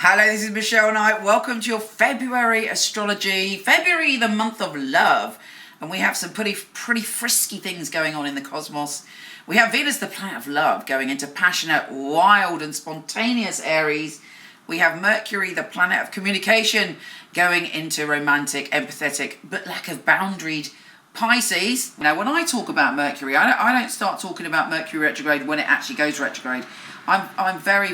Hello, this is Michele Knight. Welcome to your February astrology. February, the month of love. And we have some pretty frisky things going on in the cosmos. We have Venus, the planet of love, going into passionate, wild and spontaneous Aries. We have Mercury, the planet of communication, going into romantic, empathetic, but lack of boundaried Pisces. Now, when I talk about Mercury, I don't start talking about Mercury retrograde when it actually goes retrograde. I'm very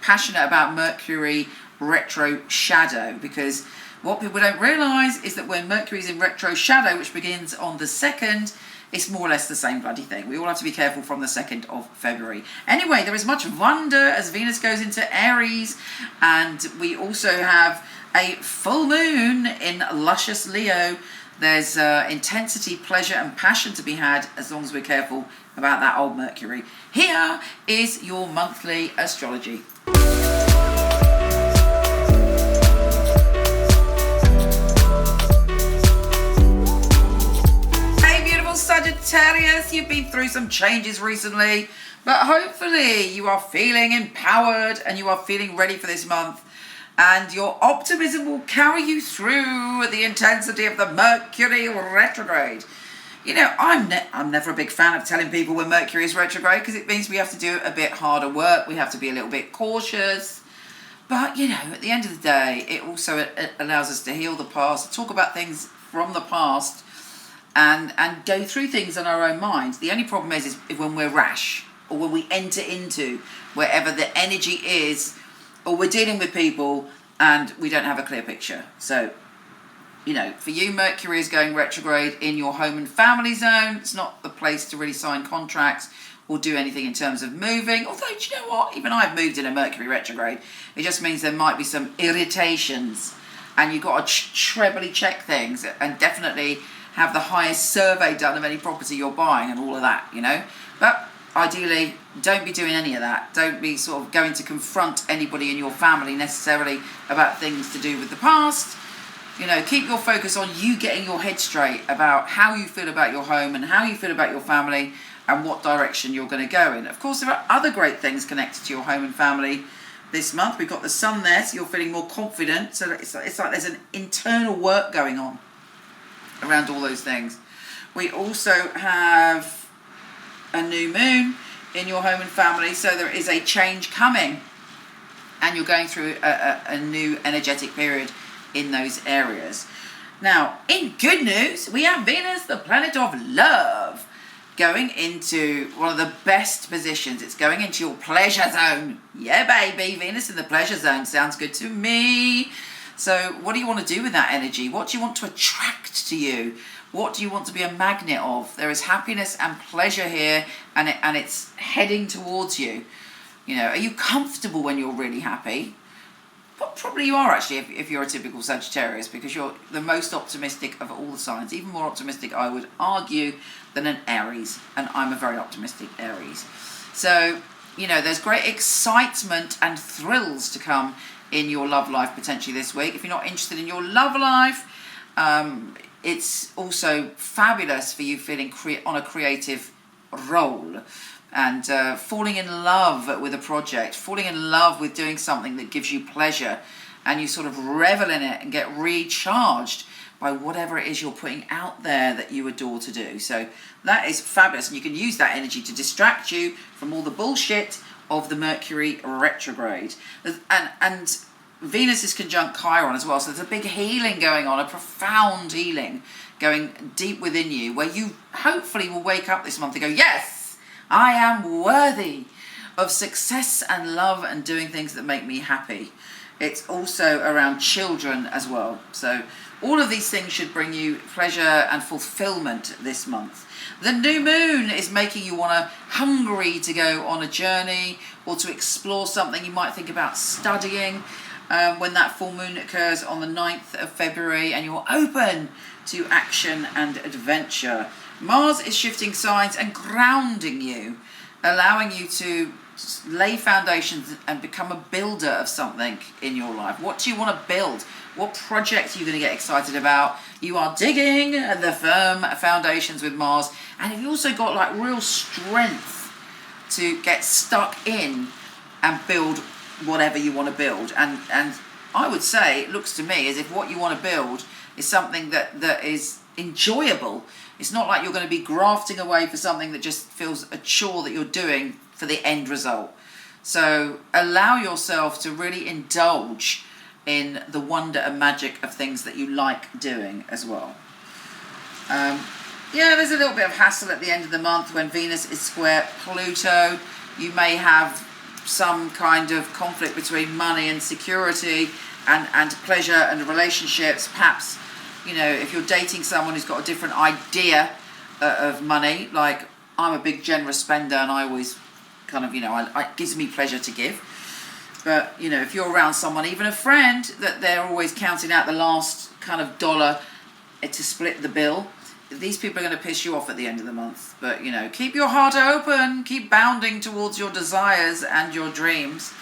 passionate about Mercury retro shadow, because what people don't realise is that when Mercury's in retro shadow, which begins on the 2nd, it's more or less the same bloody thing. We all have to be careful from the 2nd of February. Anyway, there is much wonder as Venus goes into Aries, and we also have a full moon in luscious Leo. There's intensity, pleasure and passion to be had as long as we're careful about that old Mercury. Here is your monthly astrology. Hey beautiful Sagittarius, you've been through some changes recently, but hopefully you are feeling empowered and you are feeling ready for this month. And your optimism will carry you through the intensity of the Mercury retrograde. You know, I'm never a big fan of telling people when Mercury is retrograde, because it means we have to do a bit harder work. We have to be a little bit cautious. But, you know, at the end of the day, it also allows us to heal the past, talk about things from the past, and go through things in our own minds. The only problem is when we're rash, or when we enter into wherever the energy is, or we're dealing with people and we don't have a clear picture. So, you know, for you, Mercury is going retrograde in your home and family zone. It's not the place to really sign contracts or do anything in terms of moving. Although, do you know what? Even I've moved in a Mercury retrograde. It just means there might be some irritations, and you've got to trebly check things and definitely have the highest survey done of any property you're buying and all of that, you know. But ideally, don't be doing any of that. Don't be sort of going to confront anybody in your family necessarily about things to do with the past. You know, keep your focus on you getting your head straight about how you feel about your home and how you feel about your family and what direction you're going to go in. Of course, there are other great things connected to your home and family this month. We've got the sun there, so you're feeling more confident. So it's like there's an internal work going on around all those things. We also have a new moon in your home and family, so there is a change coming, and you're going through a new energetic period in those areas. Now, in good news, we have Venus, the planet of love, going into one of the best positions. It's going into your pleasure zone. Yeah, baby, Venus in the pleasure zone sounds good to me. So what do you want to do with that energy? What do you want to attract to you? What do you want to be a magnet of? There is happiness and pleasure here, and it's heading towards you. You know, are you comfortable when you're really happy? Well, probably you are actually, if you're a typical Sagittarius, because you're the most optimistic of all the signs. Even more optimistic, I would argue, than an Aries. And I'm a very optimistic Aries. So, you know, there's great excitement and thrills to come in your love life potentially this week. If you're not interested in your love life, it's also fabulous for you feeling on a creative role and falling in love with a project, falling in love with doing something that gives you pleasure, and you sort of revel in it and get recharged by whatever it is you're putting out there that you adore to do. So that is fabulous, and you can use that energy to distract you from all the bullshit of the Mercury retrograde. And Venus is conjunct Chiron as well, so there's a big healing going on, a profound healing going deep within you, where you hopefully will wake up this month and go, yes, I am worthy of success and love and doing things that make me happy. It's also around children as well. So all of these things should bring you pleasure and fulfillment this month. The new moon is making you hungry to go on a journey or to explore something. You might think about studying when that full moon occurs on the 9th of February, and you're open to action and adventure. Mars is shifting signs and grounding you, allowing you to lay foundations and become a builder of something in your life. What do you want to build? What project are you going to get excited about? You are digging the firm foundations with Mars, and you've also got like real strength to get stuck in and build whatever you want to build. And I would say, it looks to me as if what you want to build is something that is enjoyable. It's not like you're going to be grafting away for something that just feels a chore that you're doing for the end result. So allow yourself to really indulge in the wonder and magic of things that you like doing as well. Yeah, there's a little bit of hassle at the end of the month when Venus is square Pluto. You may have some kind of conflict between money and security and pleasure and relationships. Perhaps, you know, if you're dating someone who's got a different idea of money, like I'm a big generous spender and I always kind of, you know, it gives me pleasure to give. But, you know, if you're around someone, even a friend, that they're always counting out the last kind of dollar to split the bill, these people are going to piss you off at the end of the month. But, you know, keep your heart open, keep bounding towards your desires and your dreams.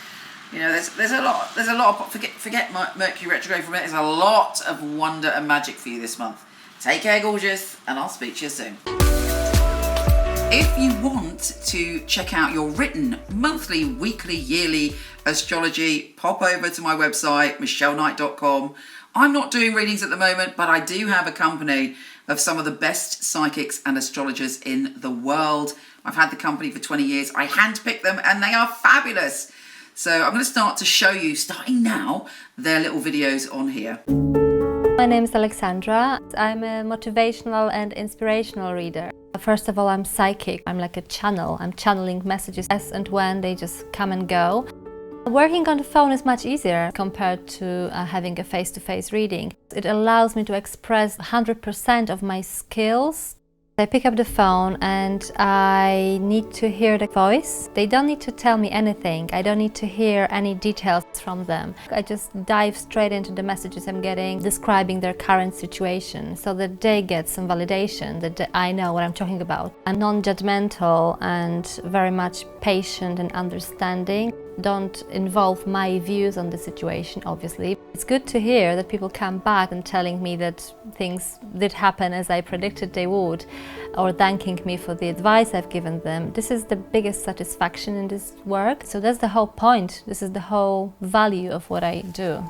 You know, there's a lot of, forget Mercury retrograde for a minute, there's a lot of wonder and magic for you this month. Take care, gorgeous, and I'll speak to you soon. If you want to check out your written monthly, weekly, yearly astrology, pop over to my website, michelleknight.com. I'm not doing readings at the moment, but I do have a company of some of the best psychics and astrologers in the world. I've had the company for 20 years. I handpick them and they are fabulous. So I'm going to start to show you, starting now, their little videos on here. My name is Alexandra. I'm a motivational and inspirational reader. First of all, I'm psychic. I'm like a channel. I'm channeling messages as and when they just come and go. Working on the phone is much easier compared to having a face-to-face reading. It allows me to express 100% of my skills. I pick up the phone and I need to hear the voice. They don't need to tell me anything. I don't need to hear any details from them. I just dive straight into the messages I'm getting, describing their current situation so that they get some validation, that I know what I'm talking about. I'm non-judgmental and very much patient and understanding. Don't involve my views on the situation, obviously. It's good to hear that people come back and telling me that things did happen as I predicted they would, or thanking me for the advice I've given them. This is the biggest satisfaction in this work. So that's the whole point. This is the whole value of what I do.